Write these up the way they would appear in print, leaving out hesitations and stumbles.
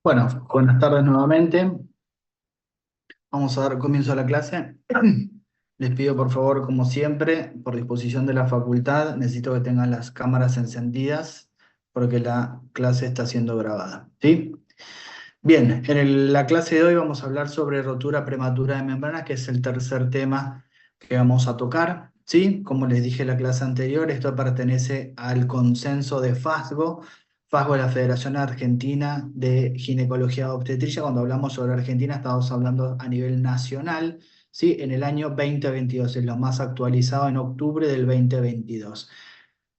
Bueno, buenas tardes nuevamente. Vamos a dar comienzo a la clase. Les pido por favor, como siempre, por disposición de la facultad, necesito que tengan las cámaras encendidas porque la clase está siendo grabada. ¿Sí? Bien, la clase de hoy vamos a hablar sobre rotura prematura de membranas, que es el tercer tema que vamos a tocar. ¿Sí? Como les dije en la clase anterior, esto pertenece al consenso de FASGO. FASGO es la Federación Argentina de Ginecología Obstetricia. Cuando hablamos sobre Argentina, estamos hablando a nivel nacional. ¿Sí? En el año 2022, es lo más actualizado en octubre del 2022.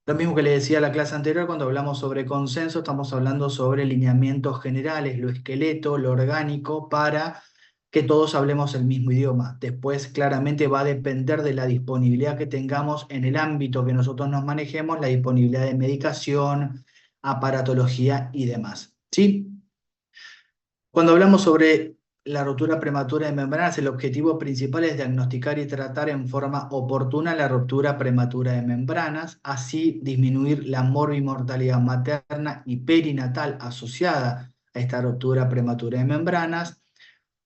Lo mismo que le decía a la clase anterior, cuando hablamos sobre consenso, estamos hablando sobre lineamientos generales, lo esqueleto, lo orgánico, para que todos hablemos el mismo idioma. Después, claramente, va a depender de la disponibilidad que tengamos en el ámbito que nosotros nos manejemos, la disponibilidad de medicación, aparatología y demás. ¿Sí? Cuando hablamos sobre la rotura prematura de membranas, el objetivo principal es diagnosticar y tratar en forma oportuna la ruptura prematura de membranas, así disminuir la morbimortalidad materna y perinatal asociada a esta ruptura prematura de membranas,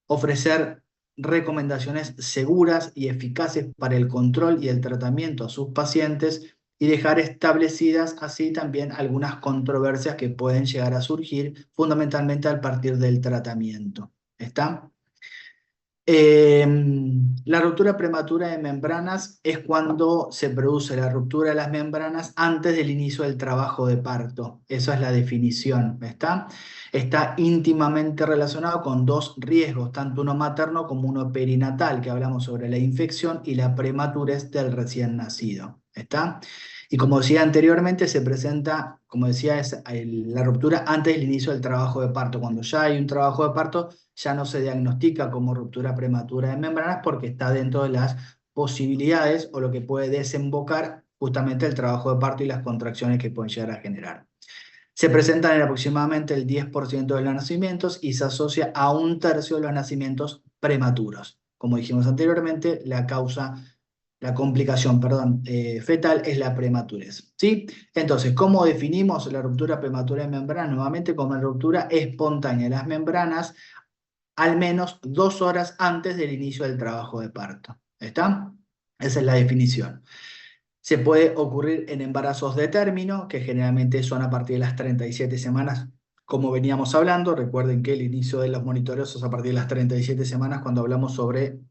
ofrecer recomendaciones seguras y eficaces para el control y el tratamiento a sus pacientes y dejar establecidas así también algunas controversias que pueden llegar a surgir fundamentalmente a partir del tratamiento. ¿Está? Eh, la ruptura prematura de membranas es cuando se produce la ruptura de las membranas antes del inicio del trabajo de parto. Esa es la definición, ¿está? Está íntimamente relacionado con dos riesgos, tanto uno materno como uno perinatal, que hablamos sobre la infección y la prematurez del recién nacido, ¿está? Y como decía anteriormente, se presenta, como decía, la ruptura antes del inicio del trabajo de parto. Cuando ya hay un trabajo de parto, ya no se diagnostica como ruptura prematura de membranas porque está dentro de las posibilidades o lo que puede desembocar justamente el trabajo de parto y las contracciones que pueden llegar a generar. Se presentan en aproximadamente el 10% de los nacimientos y se asocia a un tercio de los nacimientos prematuros. Como dijimos anteriormente, la complicación, perdón, fetal es la prematurez. ¿Sí? Entonces, ¿cómo definimos la ruptura prematura de membranas? Nuevamente, como la ruptura espontánea de las membranas al menos 2 horas antes del inicio del trabajo de parto. ¿Está? Esa es la definición. Se puede ocurrir en embarazos de término, que generalmente son a partir de las 37 semanas, como veníamos hablando. Recuerden que el inicio de los monitoreos es a partir de las 37 semanas cuando hablamos sobre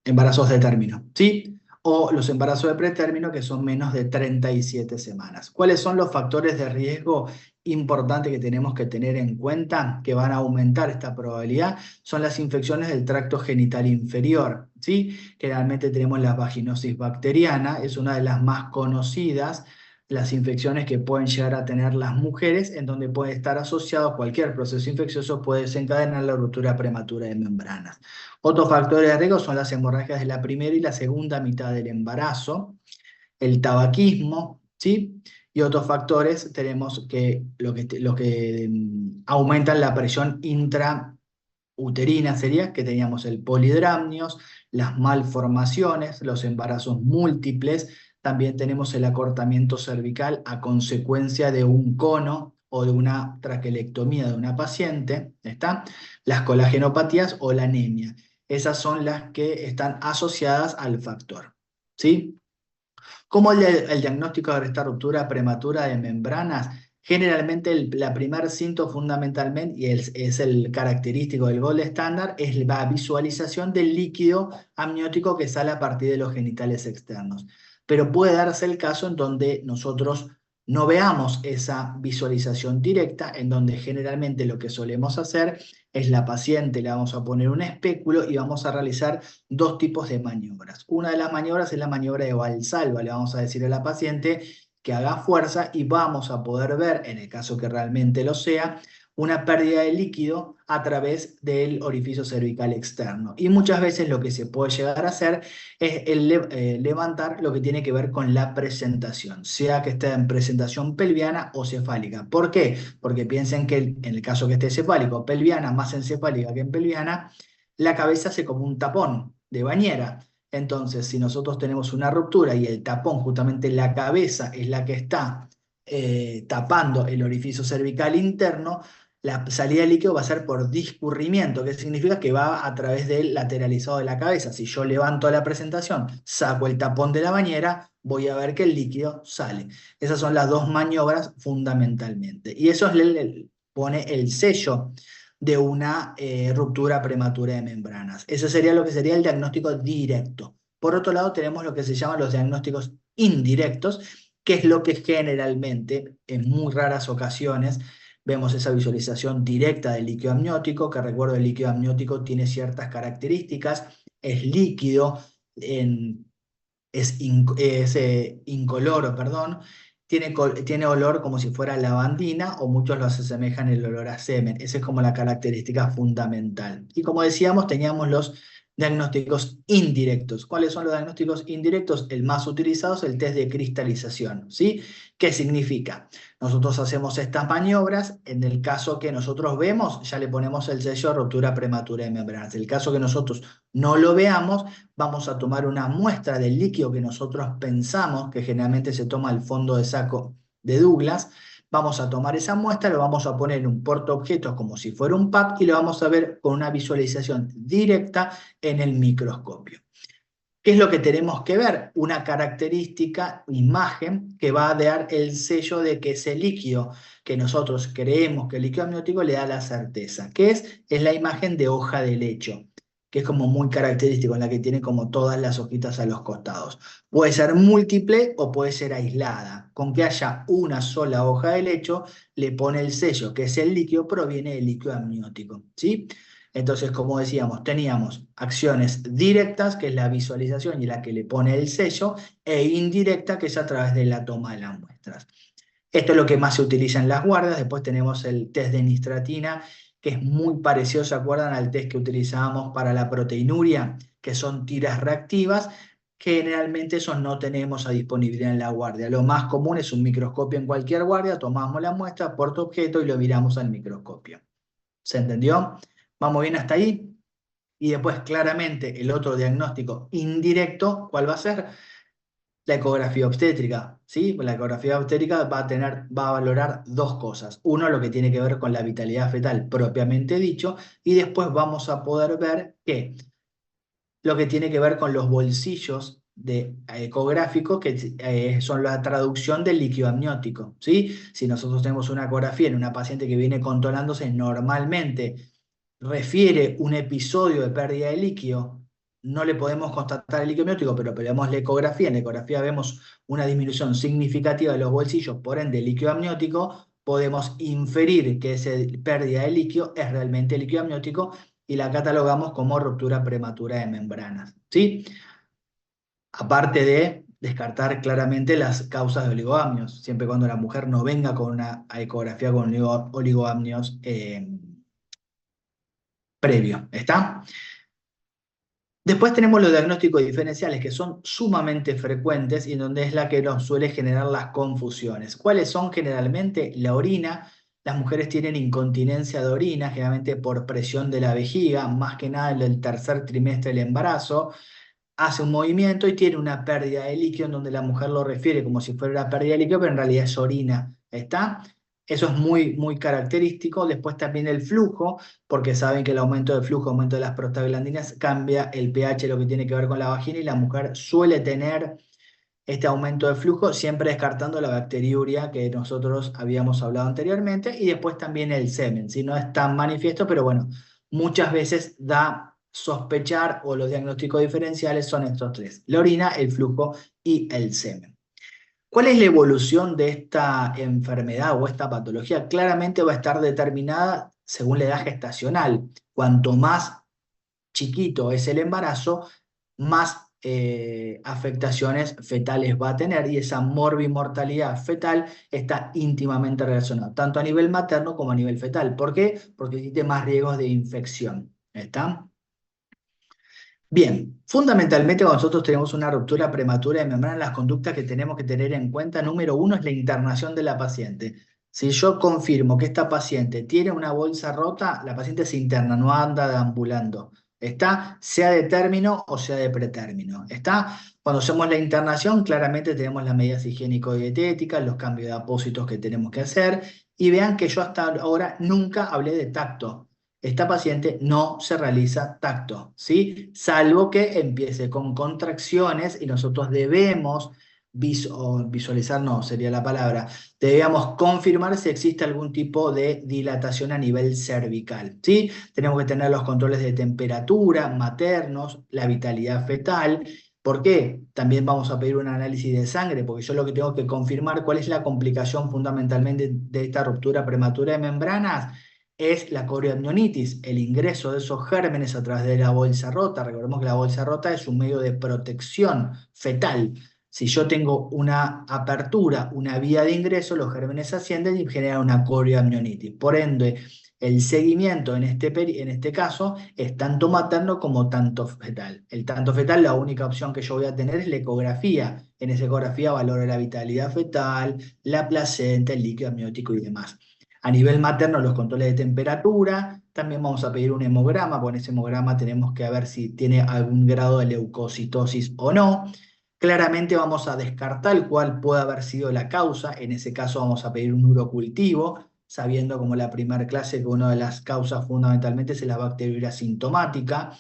embarazos de término, ¿sí? O los embarazos de pretérmino, que son menos de 37 semanas. ¿Cuáles son los factores de riesgo importantes que tenemos que tener en cuenta que van a aumentar esta probabilidad? Son las infecciones del tracto genital inferior, ¿sí? Generalmente tenemos la vaginosis bacteriana, es una de las más conocidas, las infecciones que pueden llegar a tener las mujeres, en donde puede estar asociado cualquier proceso infeccioso, puede desencadenar la ruptura prematura de membranas. Otros factores de riesgo son las hemorragias de la primera y la segunda mitad del embarazo, el tabaquismo, ¿sí? Y otros factores tenemos que aumentan la presión intrauterina sería que teníamos el polidramnios, las malformaciones, los embarazos múltiples, también tenemos el acortamiento cervical a consecuencia de un cono o de una traquelectomía de una paciente, ¿está? Las colagenopatías o la anemia. Esas son las que están asociadas al factor, ¿sí? ¿Cómo el diagnóstico de esta ruptura prematura de membranas? Generalmente la primer síntoma fundamentalmente, y es el característico del gold estándar, es la visualización del líquido amniótico que sale a partir de los genitales externos. Pero puede darse el caso en donde nosotros no veamos esa visualización directa, en donde generalmente lo que solemos hacer es la paciente, le vamos a poner un espéculo y vamos a realizar dos tipos de maniobras. Una de las maniobras es la maniobra de Valsalva. Le vamos a decir a la paciente que haga fuerza y vamos a poder ver, en el caso que realmente lo sea, una pérdida de líquido a través del orificio cervical externo. Y muchas veces lo que se puede llegar a hacer es levantar lo que tiene que ver con la presentación, sea que esté en presentación pelviana o cefálica. ¿Por qué? Porque piensen que en el caso que esté cefálico, pelviana más encefálica que en pelviana, la cabeza hace como un tapón de bañera. Entonces, si nosotros tenemos una ruptura y el tapón, justamente la cabeza, es la que está tapando el orificio cervical interno, la salida de líquido va a ser por discurrimiento, que significa que va a través del lateralizado de la cabeza. Si yo levanto la presentación, saco el tapón de la bañera, voy a ver que el líquido sale. Esas son las dos maniobras fundamentalmente. Y eso pone el sello de una ruptura prematura de membranas. Eso sería lo que sería el diagnóstico directo. Por otro lado, tenemos lo que se llaman los diagnósticos indirectos, que es lo que generalmente, en muy raras ocasiones, vemos esa visualización directa del líquido amniótico, que recuerdo el líquido amniótico tiene ciertas características, es líquido, es incoloro, perdón, tiene olor como si fuera lavandina o muchos lo asemejan el olor a semen. Esa es como la característica fundamental. Y como decíamos, teníamos los diagnósticos indirectos. ¿Cuáles son los diagnósticos indirectos? El más utilizado es el test de cristalización, ¿sí? ¿Qué significa? Nosotros hacemos estas maniobras, en el caso que nosotros vemos, ya le ponemos el sello de ruptura prematura de membranas. En el caso que nosotros no lo veamos, vamos a tomar una muestra del líquido que nosotros pensamos, que generalmente se toma al fondo de saco de Douglas. Vamos a tomar esa muestra, lo vamos a poner en un portaobjetos como si fuera un PAP y lo vamos a ver con una visualización directa en el microscopio. ¿Qué es lo que tenemos que ver? Una característica, imagen, que va a dar el sello de que ese líquido que nosotros creemos que el líquido amniótico le da la certeza. ¿Qué es? Es la imagen de hoja de lecho, que es como muy característico, en la que tiene como todas las hojitas a los costados. Puede ser múltiple o puede ser aislada. Con que haya una sola hoja de lecho, le pone el sello, que es el líquido, proviene del líquido amniótico, ¿sí? Entonces, como decíamos, teníamos acciones directas, que es la visualización y la que le pone el sello, e indirecta, que es a través de la toma de las muestras. Esto es lo que más se utiliza en las guardias. Después tenemos el test de nistratina, que es muy parecido, ¿se acuerdan?, al test que utilizábamos para la proteinuria, que son tiras reactivas. Generalmente esos no tenemos a disponibilidad en la guardia. Lo más común es un microscopio en cualquier guardia, tomamos la muestra, portaobjeto y lo miramos al microscopio. ¿Se entendió? ¿Vamos bien hasta ahí? Y después, claramente, el otro diagnóstico indirecto, ¿cuál va a ser? La ecografía obstétrica, ¿sí? La ecografía obstétrica va a valorar dos cosas. Uno, lo que tiene que ver con la vitalidad fetal propiamente dicho, y después vamos a poder ver que lo que tiene que ver con los bolsillos ecográficos, que son la traducción del líquido amniótico, ¿sí? Si nosotros tenemos una ecografía en una paciente que viene controlándose, normalmente refiere un episodio de pérdida de líquido, no le podemos constatar el líquido amniótico, pero vemos la ecografía, en la ecografía vemos una disminución significativa de los bolsillos, por ende líquido amniótico, podemos inferir que esa pérdida de líquido es realmente líquido amniótico y la catalogamos como ruptura prematura de membranas, ¿sí? Aparte de descartar claramente las causas de oligoamnios, siempre cuando la mujer no venga con una ecografía con oligoamnios previo, ¿está? Después tenemos los diagnósticos diferenciales, que son sumamente frecuentes y en donde es la que nos suele generar las confusiones. ¿Cuáles son generalmente? La orina. Las mujeres tienen incontinencia de orina, generalmente por presión de la vejiga, más que nada en el tercer trimestre del embarazo. Hace un movimiento y tiene una pérdida de líquido en donde la mujer lo refiere como si fuera una pérdida de líquido, pero en realidad es orina. ¿Está? Eso es muy, muy característico. Después también el flujo, porque saben que el aumento de flujo, aumento de las prostaglandinas, cambia el pH, lo que tiene que ver con la vagina, y la mujer suele tener este aumento de flujo, siempre descartando la bacteriuria que nosotros habíamos hablado anteriormente, y después también el semen. Si no es tan manifiesto, pero bueno, muchas veces da sospechar, o los diagnósticos diferenciales son estos tres: la orina, el flujo y el semen. ¿Cuál es la evolución de esta enfermedad o esta patología? Claramente va a estar determinada según la edad gestacional. Cuanto más chiquito es el embarazo, más afectaciones fetales va a tener, y esa morbimortalidad fetal está íntimamente relacionada, tanto a nivel materno como a nivel fetal. ¿Por qué? Porque existe más riesgos de infección. ¿Está? Bien, fundamentalmente cuando nosotros tenemos una ruptura prematura de membrana, las conductas que tenemos que tener en cuenta, número uno, es la internación de la paciente. Si yo confirmo que esta paciente tiene una bolsa rota, la paciente se interna, no anda deambulando. ¿Está? Sea de término o sea de pretérmino. ¿Está? Cuando hacemos la internación, claramente tenemos las medidas higiénico-dietéticas, los cambios de apósitos que tenemos que hacer, y vean que yo hasta ahora nunca hablé de tacto. Esta paciente no se realiza tacto, ¿sí? Salvo que empiece con contracciones y nosotros debemos visualizar, no, sería la palabra, debemos confirmar si existe algún tipo de dilatación a nivel cervical, ¿sí? Tenemos que tener los controles de temperatura maternos, la vitalidad fetal. ¿Por qué? También vamos a pedir un análisis de sangre, porque yo lo que tengo que confirmar cuál es la complicación fundamentalmente de esta ruptura prematura de membranas es la corioamnionitis, el ingreso de esos gérmenes a través de la bolsa rota. Recordemos que la bolsa rota es un medio de protección fetal. Si yo tengo una apertura, una vía de ingreso, los gérmenes ascienden y generan una corioamnionitis. Por ende, el seguimiento en este caso es tanto materno como tanto fetal. El tanto fetal, la única opción que yo voy a tener es la ecografía. En esa ecografía valoro la vitalidad fetal, la placenta, el líquido amniótico y demás. A nivel materno, los controles de temperatura. También vamos a pedir un hemograma, porque en ese hemograma tenemos que ver si tiene algún grado de leucocitosis o no. Claramente vamos a descartar cuál puede haber sido la causa. En ese caso vamos a pedir un urocultivo, sabiendo como la primera clase que una de las causas fundamentalmente es la bacteriuria sintomática.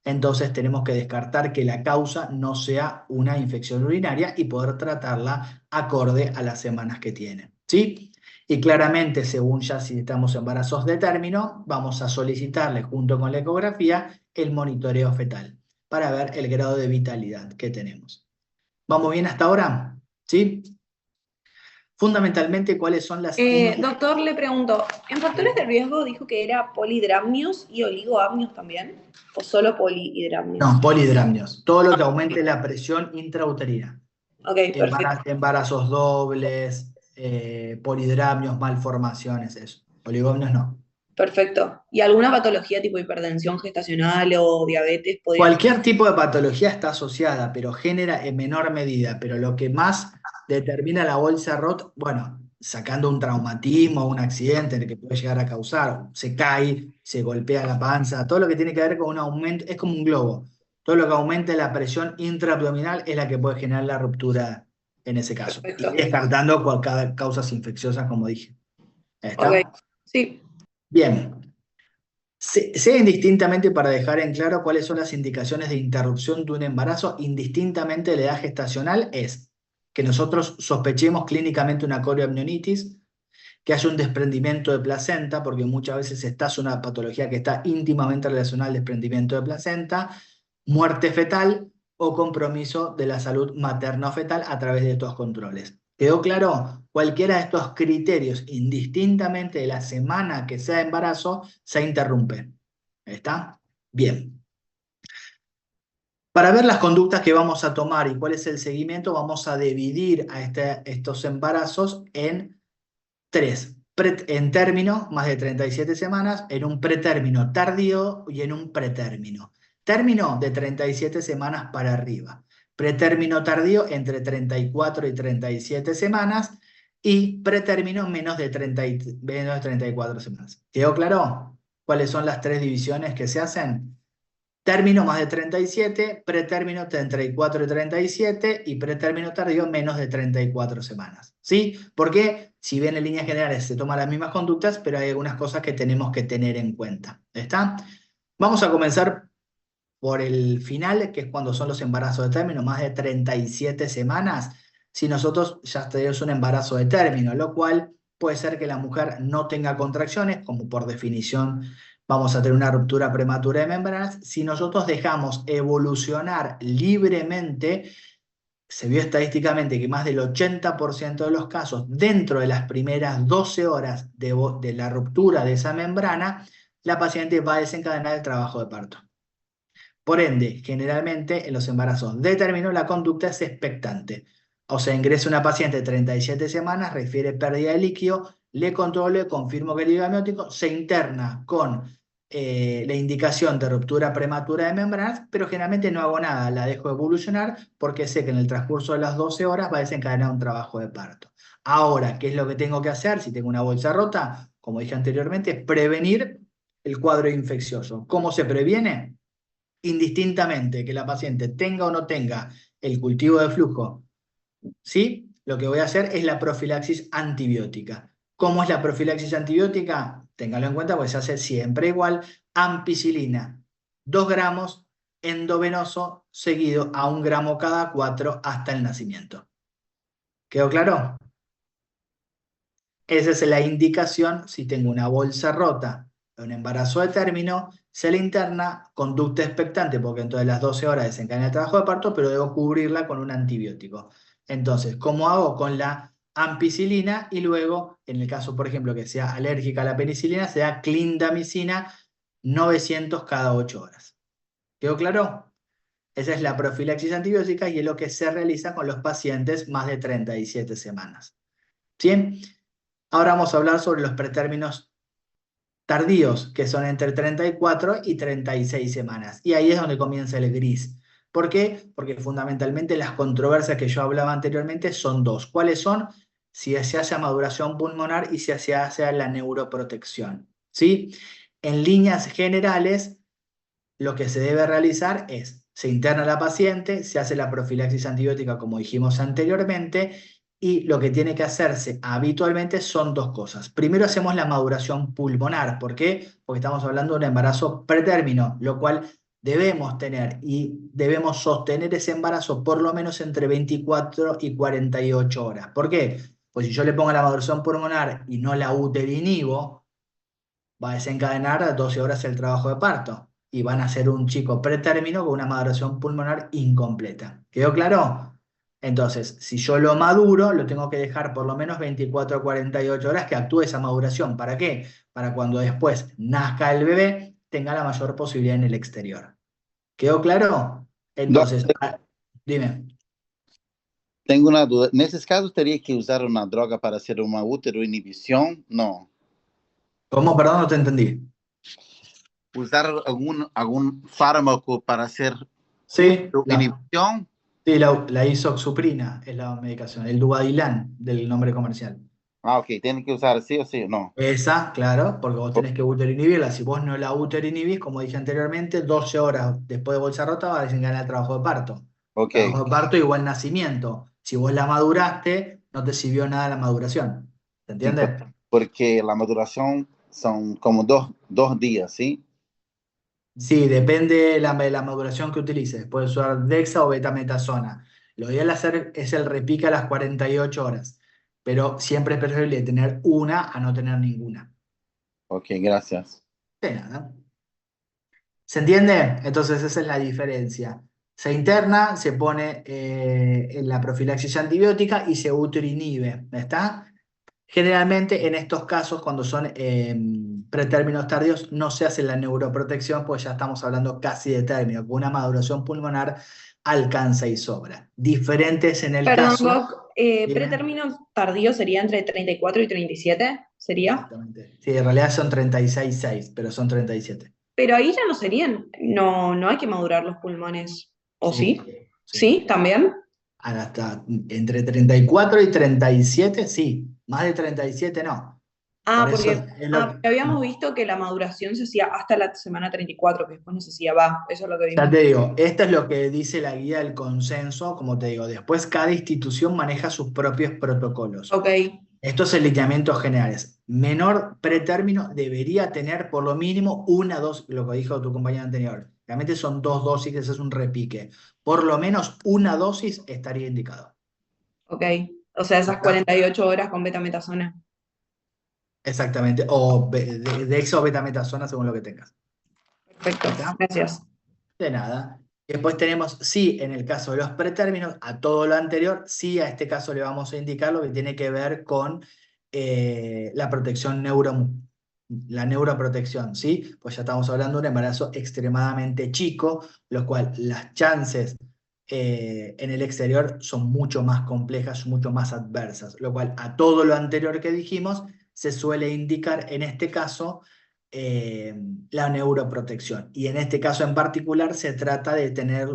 Entonces tenemos que descartar que la causa no sea una infección urinaria y poder tratarla acorde a las semanas que tiene, ¿sí? Y claramente, según ya si estamos embarazos de término, vamos a solicitarle junto con la ecografía el monitoreo fetal para ver el grado de vitalidad que tenemos. ¿Vamos bien hasta ahora? ¿Sí? Fundamentalmente, ¿cuáles son las Doctor, le pregunto, ¿en factores de riesgo dijo que era polidramnios y oligoamnios también? ¿O solo No, polidramnios? polidramnios. Todo lo que aumente la presión intrauterina. Ok, perfecto. Embarazos dobles, polidramnios, malformaciones, eso. Oligomnios no. Perfecto. ¿Y alguna patología tipo hipertensión gestacional o diabetes podría estar? Cualquier tipo de patología está asociada, pero genera en menor medida. Pero lo que más determina la bolsa ROT, bueno, sacando un traumatismo, un accidente que puede llegar a causar, se cae, se golpea la panza, todo lo que tiene que ver con un aumento, es como un globo. Todo lo que aumente la presión intraabdominal es la que puede generar la ruptura en ese caso. Y Perfecto. descartando causas infecciosas, como dije. Ok, ¿Está? sí. Bien. Sea indistintamente para dejar en claro cuáles son las indicaciones de interrupción de un embarazo, indistintamente de la edad gestacional, es que nosotros sospechemos clínicamente una corioamnionitis, que haya un desprendimiento de placenta, porque muchas veces esta es una patología que está íntimamente relacionada al desprendimiento de placenta, muerte fetal o compromiso de la salud materno-fetal a través de estos controles. ¿Quedó claro? Cualquiera de estos criterios, indistintamente de la semana que sea de embarazo, se interrumpe. ¿Está? Bien. Para ver las conductas que vamos a tomar y cuál es el seguimiento, vamos a dividir a estos embarazos en tres. En término, más de 37 semanas, en un pretérmino tardío y en un pretérmino. Término de 37 semanas para arriba. Pretérmino tardío entre 34 y 37 semanas y pretérmino menos de 34 semanas. ¿Quedó claro? ¿Cuáles son las tres divisiones que se hacen? Término más de 37, pretérmino 34 y 37 y pretérmino tardío menos de 34 semanas. ¿Sí? Porque si bien en líneas generales se toman las mismas conductas, pero hay algunas cosas que tenemos que tener en cuenta. ¿Está? Vamos a comenzar por el final, que es cuando son los embarazos de término, más de 37 semanas. Si nosotros ya tenemos un embarazo de término, lo cual puede ser que la mujer no tenga contracciones, como por definición vamos a tener una ruptura prematura de membranas. Si nosotros dejamos evolucionar libremente, se vio estadísticamente que más del 80% de los casos, dentro de las primeras 12 horas de la ruptura de esa membrana, la paciente va a desencadenar el trabajo de parto. Por ende, generalmente en los embarazos de término la conducta es expectante. O sea, ingresa una paciente de 37 semanas, refiere pérdida de líquido, le controlo, confirmo que el líquido amniótico, se interna con la indicación de ruptura prematura de membranas, pero generalmente no hago nada, la dejo evolucionar porque sé que en el transcurso de las 12 horas va a desencadenar un trabajo de parto. Ahora, ¿qué es lo que tengo que hacer si tengo una bolsa rota? Como dije anteriormente, prevenir el cuadro infeccioso. ¿Cómo se previene? indistintamente que la paciente tenga o no tenga el cultivo de flujo, ¿sí? Lo que voy a hacer es la profilaxis antibiótica. ¿Cómo es la profilaxis antibiótica? Téngalo en cuenta, porque se hace siempre igual. Ampicilina, 2 gramos endovenoso seguido a 1 gramo cada 4 hasta el nacimiento. ¿Quedó claro? Esa es la indicación si tengo una bolsa rota, un embarazo de término, se le interna conducta expectante, porque entonces las 12 horas desencadena el trabajo de parto, pero debo cubrirla con un antibiótico. Entonces, ¿cómo hago? Con la ampicilina y luego, en el caso, por ejemplo, que sea alérgica a la penicilina, se da clindamicina 900 cada 8 horas. ¿Quedó claro? Esa es la profilaxis antibiótica y es lo que se realiza con los pacientes más de 37 semanas. ¿Sí? Ahora vamos a hablar sobre los pretérminos tardíos, que son entre 34 y 36 semanas. Y ahí es donde comienza el gris. ¿Por qué? Porque fundamentalmente las controversias que yo hablaba anteriormente son dos. ¿Cuáles son? Si se hace maduración pulmonar y si se hace la neuroprotección. ¿Sí? En líneas generales, lo que se debe realizar es, se interna la paciente, se hace la profilaxis antibiótica como dijimos anteriormente, y lo que tiene que hacerse habitualmente son dos cosas. Primero hacemos la maduración pulmonar. ¿Por qué? Porque estamos hablando de un embarazo pretérmino, lo cual debemos tener y debemos sostener ese embarazo por lo menos entre 24 y 48 horas. ¿Por qué? Pues si yo le pongo la maduración pulmonar y no la uterinhibo, va a desencadenar 12 horas el trabajo de parto y van a ser un chico pretérmino con una maduración pulmonar incompleta. ¿Quedó claro? Entonces, si yo lo maduro, lo tengo que dejar por lo menos 24 a 48 horas que actúe esa maduración. ¿Para qué? Para cuando después nazca el bebé, tenga la mayor posibilidad en el exterior. ¿Quedó claro? Entonces, Doctor, dime. tengo una duda. Nesses casos, teria que usar uma droga para ser uma uteroinibição? Não. ¿Cómo? Perdón, no te entendí. Usar algum fármaco para ser Sí, uteroinibição? sí, la isoxsuprina es la medicación, el Duvadilán del nombre comercial. Ah, ok. Tem que usar sí o sí? Não. Esa, claro, porque vos tenés que uterinhibirla. Si vos no la uterinhibís, como dije anteriormente, 12 horas después de bolsa rota va a desencadenar el trabajo de parto. Ok. Trabajo de parto igual nacimiento. Si vos la maduraste, no te sirvió nada la maduración. ¿Se Sim, entiende? porque a maduração são como dos dias, sim? Sí, depende la maduración que utilices. Puedes usar Dexa o betametasona. Lo ideal hacer es el repique a las 48 horas, pero siempre es preferible tener una a no tener ninguna. Ok, gracias. De nada. ¿Se entiende? Entonces esa es la diferencia. Se interna, se pone en la profilaxis antibiótica y se uterinhibe. ¿Está? Generalmente en estos casos, cuando son pretérminos tardíos, no se hace la neuroprotección, pues ya estamos hablando casi de término, con una maduración pulmonar alcanza y sobra. Diferentes en el Perdón, caso. Doc, Dime. pretérmino tardío sería entre 34 y 37, ¿sería? Exactamente. Sí, en realidad son 36,6, pero son 37. Pero ahí ya no serían, no hay que madurar los pulmones, ¿o sí? Sí, sí. ¿Sí? ¿También? Hasta entre 34 y 37, sí. Más de 37, no. Ah, Por eso porque, es lo que... porque habíamos visto que la maduración se hacía hasta la semana 34, que después no se hacía, eso es lo que Ya vimos. te digo, esto es lo que dice la guía del consenso, como te digo, después cada institución maneja sus propios protocolos. Ok, Estos son lineamientos generales. Menor pretérmino debería tener por lo mínimo una dosis, lo que dijo tu compañero anterior. Realmente son 2 dosis, que ese es un repique. Por lo menos una dosis estaría indicado. ok. O sea, esas ¿Está? 48 horas con betametasona. Exactamente. O de exo o betametasona según lo que tengas. Perfecto, ¿Está? gracias. De nada. Después tenemos, sí, en el caso de los pretérminos, a todo lo anterior, sí, a este caso le vamos a indicar lo que tiene que ver con la protección la neuroprotección, ¿sí? Pues ya estamos hablando de un embarazo extremadamente chico, lo cual las chances en el exterior son mucho más complejas, mucho más adversas, lo cual a todo lo anterior que dijimos se suele indicar en este caso la neuroprotección. Y en este caso en particular se trata de tener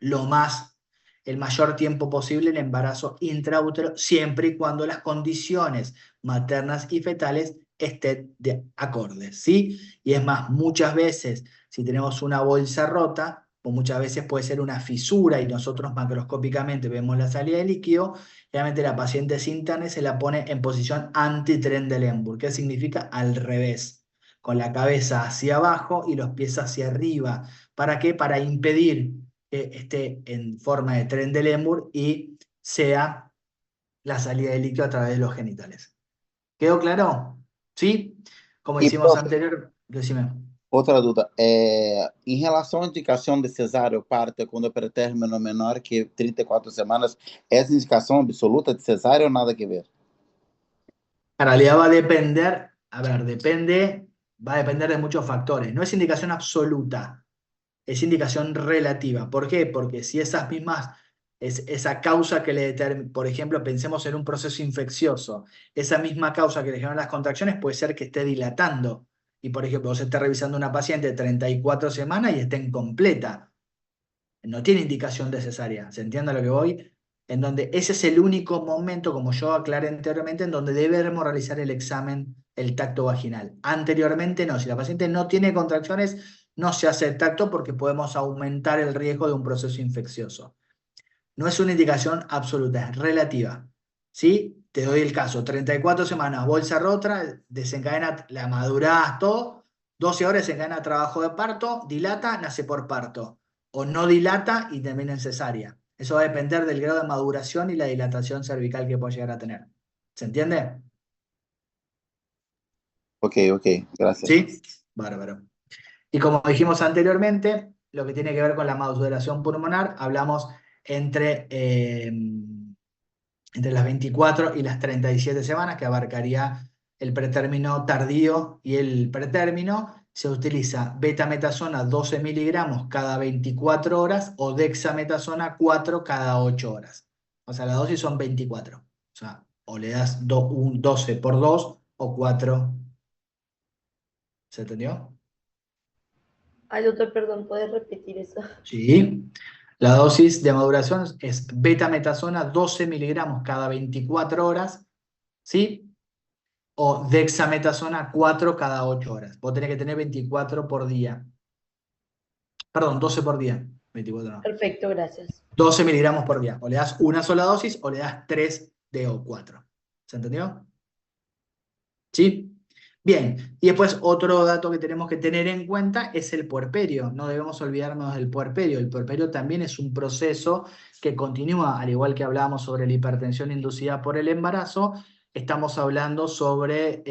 el mayor tiempo posible el embarazo intraútero, siempre y cuando las condiciones maternas y fetales acordes, ¿sí? Y es más, muchas veces, si tenemos una bolsa rota, o muchas veces puede ser una fisura y nosotros macroscópicamente vemos la salida de líquido, realmente la paciente se interna y se la pone en posición anti-Trendelenburg, que significa al revés, con la cabeza hacia abajo y los pies hacia arriba. ¿Para qué? Para impedir que esté en forma de Trendelenburg y sea la salida de líquido a través de los genitales. ¿Quedó claro? ¿Sí? Como E, hicimos prof, anterior, decime. outra dúvida, em relação à indicação de cesárea ou parto quando o pré-término é menor que 34 semanas, essa indicação absoluta de cesárea ou nada que ver? En realidad va a depender, a ver, va a depender de muchos factores. No es indicación absoluta, es indicación relativa. ¿Por qué? Porque si esas mismas, esa causa que le determina, por ejemplo, pensemos en un proceso infeccioso, esa misma causa que le generan las contracciones puede ser que esté dilatando. Y por ejemplo, vos estés revisando una paciente de 34 semanas y esté incompleta. No tiene indicación de cesárea, ¿se entiende a lo que voy? En donde ese es el único momento, como yo aclaré anteriormente, en donde debemos realizar el examen, el tacto vaginal. Anteriormente no, si la paciente no tiene contracciones, no se hace el tacto porque podemos aumentar el riesgo de un proceso infeccioso. No es una indicación absoluta, es relativa. ¿Sí? Te doy el caso, 34 semanas, bolsa rota, desencadena, la madurás, todo, 12 horas desencadena trabajo de parto, dilata, nace por parto. O no dilata y termina en cesárea. Eso va a depender del grado de maduración y la dilatación cervical que pueda llegar a tener. ¿Se entiende? Ok, ok, gracias. ¿Sí? Bárbaro. Y como dijimos anteriormente, lo que tiene que ver con la maduración pulmonar, hablamos entre... entre las 24 y las 37 semanas, que abarcaría el pretérmino tardío y el pretérmino. Se utiliza betametasona 12 miligramos cada 24 horas o dexametasona 4 cada 8 horas. O sea, la dosis son 24. O sea, o le das un 12 por 2 o 4. ¿Se entendió? Ay, doctor, perdón, ¿puedes repetir eso? Sí. La dosis de maduración es betametasona 12 miligramos cada 24 horas, ¿sí? O dexametasona 4 cada 8 horas. Vos tenés que tener 24 por día. Perdón, 12 por día. 24 no. Perfecto, gracias. 12 miligramos por día. O le das una sola dosis o le das 3 de O4. ¿Se entendió? ¿Sí? Bien. Y después otro dato que tenemos que tener en cuenta es el puerperio. No debemos olvidarnos del puerperio. El puerperio también es un proceso que continúa, al igual que hablábamos sobre la hipertensión inducida por el embarazo, estamos hablando sobre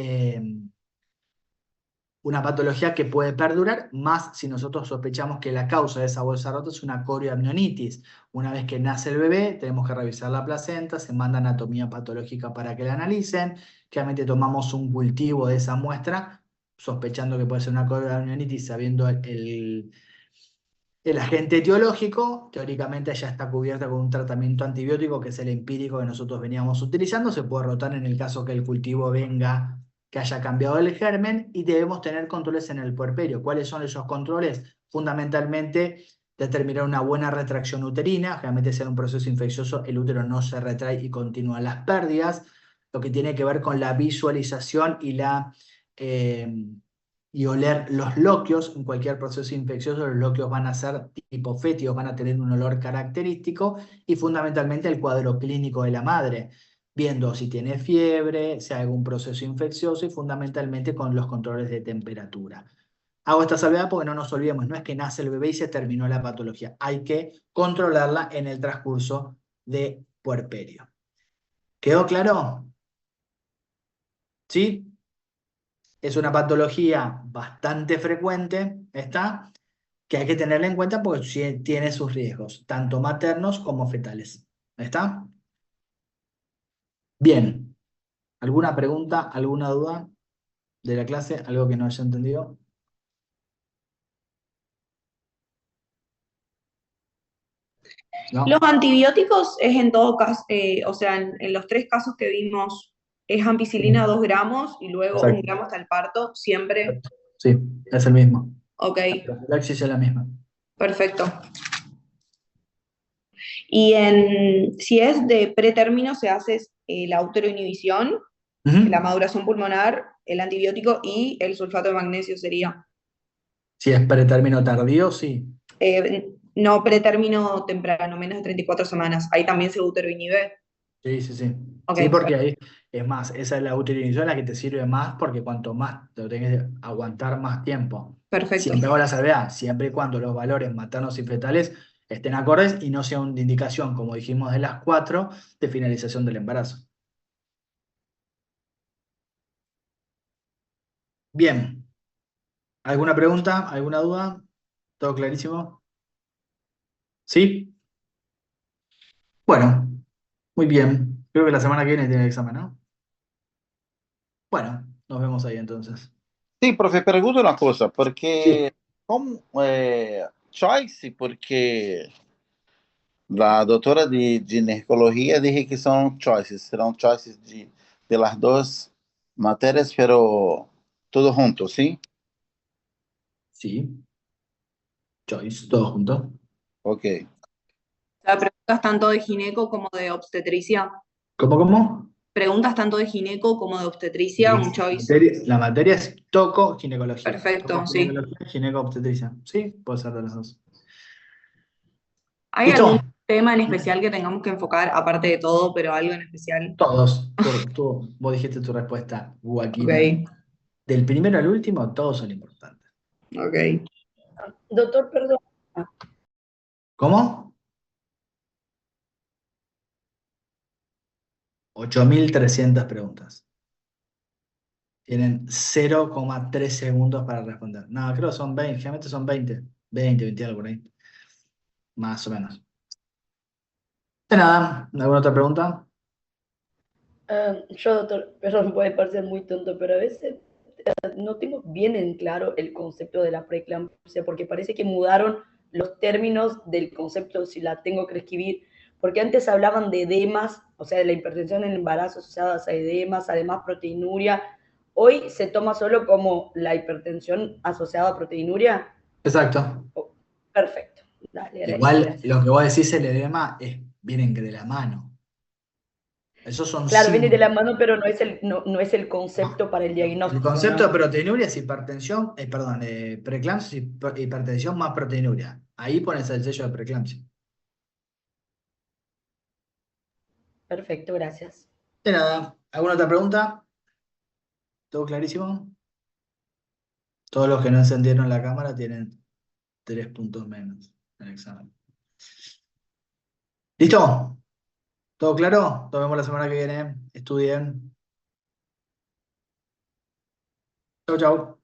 una patología que puede perdurar, más si nosotros sospechamos que la causa de esa bolsa rota es una corioamnionitis. Una vez que nace el bebé, tenemos que revisar la placenta, se manda anatomía patológica para que la analicen, claramente tomamos un cultivo de esa muestra, sospechando que puede ser una corioamnionitis, sabiendo el agente etiológico, teóricamente ya está cubierta con un tratamiento antibiótico que es el empírico que nosotros veníamos utilizando, se puede rotar en el caso que el cultivo venga, que haya cambiado el germen, y debemos tener controles en el puerperio. ¿Cuáles son esos controles? Fundamentalmente determinar una buena retracción uterina, generalmente si en un proceso infeccioso el útero no se retrae y continúan las pérdidas, lo que tiene que ver con la visualización y oler los loquios. En cualquier proceso infeccioso los loquios van a ser tipo fétidos, van a tener un olor característico, y fundamentalmente el cuadro clínico de la madre, viendo si tiene fiebre, si hay algún proceso infeccioso y fundamentalmente con los controles de temperatura. Hago esta salvedad porque no nos olvidemos, no es que nace el bebé y se terminó la patología, hay que controlarla en el transcurso de puerperio. ¿Quedó claro? ¿Sí? Es una patología bastante frecuente, ¿está? Que hay que tenerla en cuenta porque tiene sus riesgos, tanto maternos como fetales. ¿Está? Bien. ¿Alguna pregunta, alguna duda de la clase? ¿Algo que no haya entendido? ¿No? Los antibióticos es en todo caso, o sea, en los tres casos que vimos, es ampicilina 2 gramos y luego 1 Exacto. gramo hasta el parto, siempre. Sí, es el mismo. Ok, La profilaxis es la misma. perfecto. Y si es de pretérmino, se hace la autoinhibición. La maduración pulmonar, el antibiótico y el sulfato de magnesio sería. Si es pretérmino tardío, sí. No pretérmino temprano, menos de 34 semanas. Ahí también se uteroinhibe. Sí, sí, sí. Ok, Sí, porque ahí es más, esa es la utilización la que te sirve más porque cuanto más te lo tenés que aguantar más tiempo. perfecto. Siempre hago la salvedad, siempre y cuando los valores maternos y fetales estén acordes y no sea una indicación, como dijimos, de las 4 de finalización del embarazo. Bien, ¿alguna pregunta? ¿Alguna duda? ¿Todo clarísimo? ¿Sí? Bueno, muy bien. Creo que la semana que viene tiene el examen, ¿no? Bueno, nos vemos ahí entonces. Sì, profe, pergunto una cosa, Sí. perché come choice, porque la doutora de ginecologia dije que são choices, serão choices de las dos matérias, pero todo junto, ¿sí? Sí, Choice, todo junto. Ok. O sea, preguntas tanto de gineco como de obstetricia. ¿Cómo? Preguntas tanto de gineco como de obstetricia, un choice. La materia es toco ginecología. Perfecto, Toco sí. ginecología, gineco obstetricia. Sí, puede ser de las dos. ¿Hay algún ¿Listo? tema en especial que tengamos que enfocar, aparte de todo, pero algo en especial? Todos. Vos dijiste tu respuesta, Ok, Joaquina. Del primero al último, todos son importantes. ok. Doctor, perdón. ¿Cómo? 8.300 preguntas. Tienen 0,3 segundos para responder. No, creo que son 20. Generalmente son 20. 20 algo por ahí. Más o menos. De nada, ¿alguna otra pregunta? Yo, doctor, perdón, puede parecer muy tonto, pero a veces no tengo bien en claro el concepto de la preeclampsia, porque parece que mudaron los términos del concepto si la tengo que escribir, porque antes hablaban de edemas, o sea, de la hipertensión en el embarazo asociada a edemas, además proteinuria. Hoy se toma solo como la hipertensión asociada a proteinuria. Exacto. Oh, perfecto. Dale, Igual gracias. lo que vos decís, el edema, vienen de la mano. Esos son Claro, viene de la síntomas. mano, pero no es el concepto para el El diagnóstico, concepto de ¿no? proteinuria es hipertensión, perdón, preeclampsia es hipertensión más proteinuria. Ahí pones el sello de preeclampsia. Perfecto, gracias. De nada. ¿Alguna otra pregunta? ¿Todo clarísimo? Todos los que no encendieron la cámara tienen 3 puntos menos en el examen. ¿Listo? ¿Todo claro? Nos vemos la semana que viene. Estudien. Chau, chau.